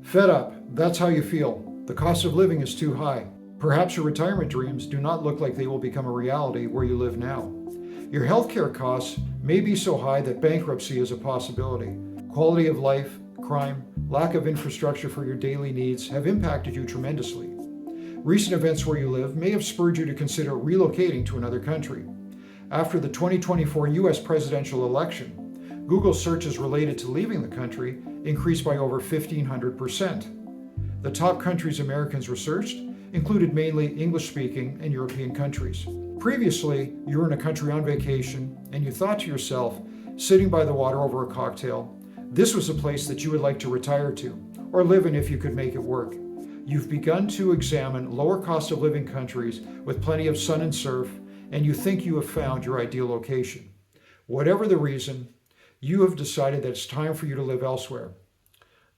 Fed up, that's how you feel. The cost of living is too high. Perhaps your retirement dreams do not look like they will become a reality where you live now. Your healthcare costs may be so high that bankruptcy is a possibility. Quality of life, crime, lack of infrastructure for your daily needs have impacted you tremendously. Recent events where you live may have spurred you to consider relocating to another country. After the 2024 US presidential election, Google searches related to leaving the country increased by over 1,500%. The top countries Americans researched included mainly English-speaking and European countries. Previously, you were in a country on vacation and you thought to yourself, sitting by the water over a cocktail, this was a place that you would like to retire to or live in if you could make it work. You've begun to examine lower cost of living countries with plenty of sun and surf, and you think you have found your ideal location. Whatever the reason, you have decided that it's time for you to live elsewhere.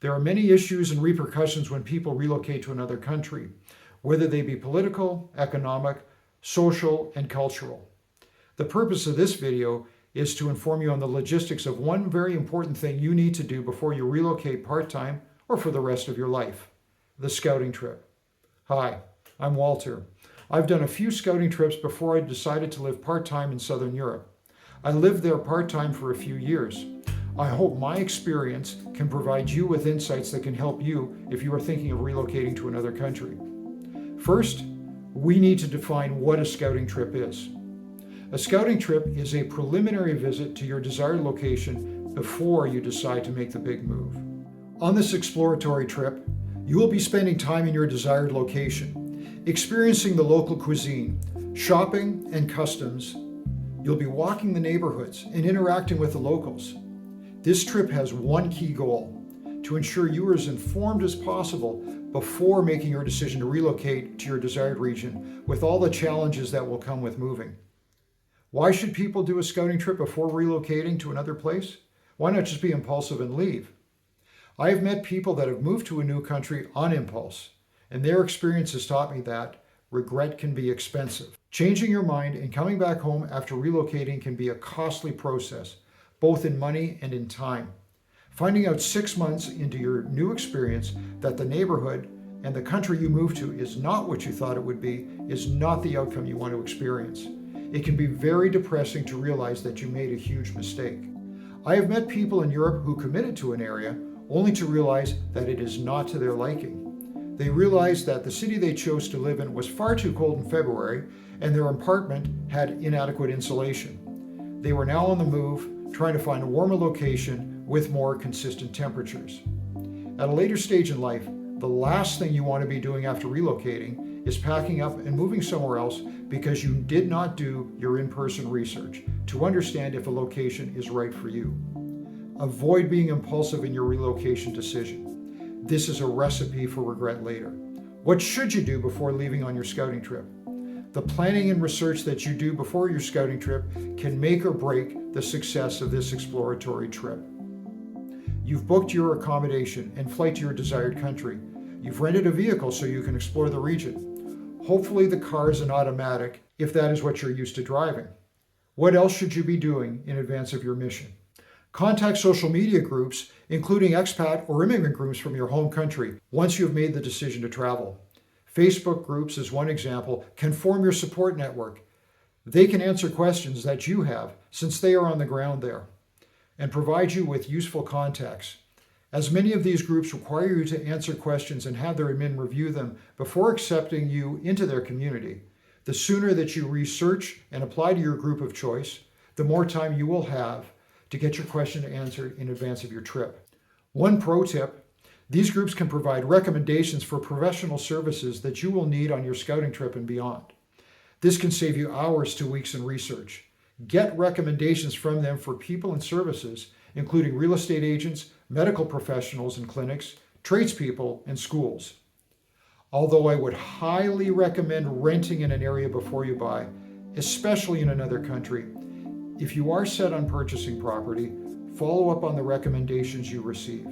There are many issues and repercussions when people relocate to another country, whether they be political, economic, social, and cultural. The purpose of this video is to inform you on the logistics of one very important thing you need to do before you relocate part-time or for the rest of your life: the scouting trip. Hi, I'm Walter. I've done a few scouting trips before I decided to live part-time in Southern Europe. I lived there part-time for a few years. I hope my experience can provide you with insights that can help you if you are thinking of relocating to another country. First, we need to define what a scouting trip is. A scouting trip is a preliminary visit to your desired location before you decide to make the big move. On this exploratory trip, you will be spending time in your desired location, experiencing the local cuisine, shopping and customs. You'll be walking the neighborhoods and interacting with the locals. This trip has one key goal: to ensure you are as informed as possible before making your decision to relocate to your desired region with all the challenges that will come with moving. Why should people do a scouting trip before relocating to another place? Why not just be impulsive and leave? I have met people that have moved to a new country on impulse, and their experience has taught me that regret can be expensive. Changing your mind and coming back home after relocating can be a costly process, both in money and in time. Finding out 6 months into your new experience that the neighborhood and the country you moved to is not what you thought it would be is not the outcome you want to experience. It can be very depressing to realize that you made a huge mistake. I have met people in Europe who committed to an area only to realize that it is not to their liking. They realized that the city they chose to live in was far too cold in February and their apartment had inadequate insulation. They were now on the move, trying to find a warmer location with more consistent temperatures. At a later stage in life, the last thing you want to be doing after relocating is packing up and moving somewhere else because you did not do your in-person research to understand if a location is right for you. Avoid being impulsive in your relocation decision. This is a recipe for regret later. What should you do before leaving on your scouting trip? The planning and research that you do before your scouting trip can make or break the success of this exploratory trip. You've booked your accommodation and flight to your desired country. You've rented a vehicle so you can explore the region. Hopefully the car is an automatic if that is what you're used to driving. What else should you be doing in advance of your mission? Contact social media groups, including expat or immigrant groups from your home country, once you have made the decision to travel. Facebook groups, as one example, can form your support network. They can answer questions that you have since they are on the ground there and provide you with useful contacts. As many of these groups require you to answer questions and have their admin review them before accepting you into their community, the sooner that you research and apply to your group of choice, the more time you will have to get your question answered in advance of your trip. One pro tip: these groups can provide recommendations for professional services that you will need on your scouting trip and beyond. This can save you hours to weeks in research. Get recommendations from them for people and services, including real estate agents, medical professionals and clinics, tradespeople, and schools. Although I would highly recommend renting in an area before you buy, especially in another country, if you are set on purchasing property, follow up on the recommendations you receive.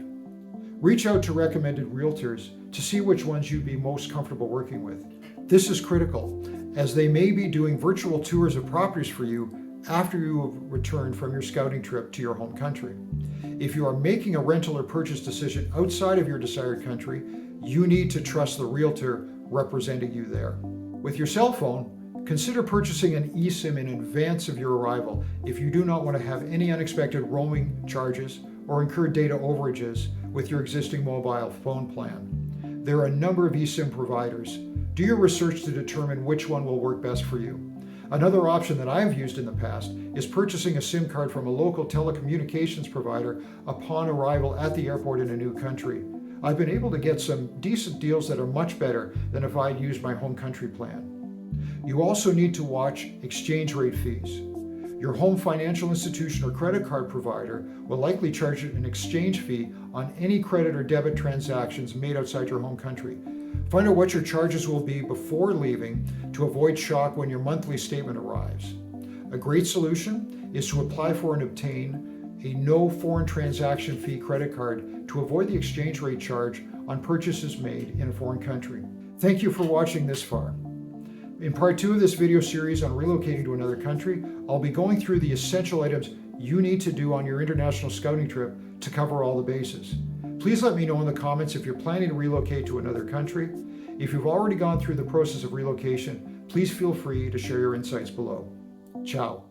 Reach out to recommended realtors to see which ones you'd be most comfortable working with. This is critical, as they may be doing virtual tours of properties for you after you have returned from your scouting trip to your home country. If you are making a rental or purchase decision outside of your desired country, you need to trust the realtor representing you there. With your cell phone, consider purchasing an eSIM in advance of your arrival if you do not want to have any unexpected roaming charges or incur data overages with your existing mobile phone plan. There are a number of eSIM providers. Do your research to determine which one will work best for you. Another option that I've used in the past is purchasing a SIM card from a local telecommunications provider upon arrival at the airport in a new country. I've been able to get some decent deals that are much better than if I'd used my home country plan. You also need to watch exchange rate fees. Your home financial institution or credit card provider will likely charge an exchange fee on any credit or debit transactions made outside your home country. Find out what your charges will be before leaving to avoid shock when your monthly statement arrives. A great solution is to apply for and obtain a no foreign transaction fee credit card to avoid the exchange rate charge on purchases made in a foreign country. Thank you for watching this far. In part 2 of this video series on relocating to another country, I'll be going through the essential items you need to do on your international scouting trip to cover all the bases. Please let me know in the comments if you're planning to relocate to another country. If you've already gone through the process of relocation, please feel free to share your insights below. Ciao.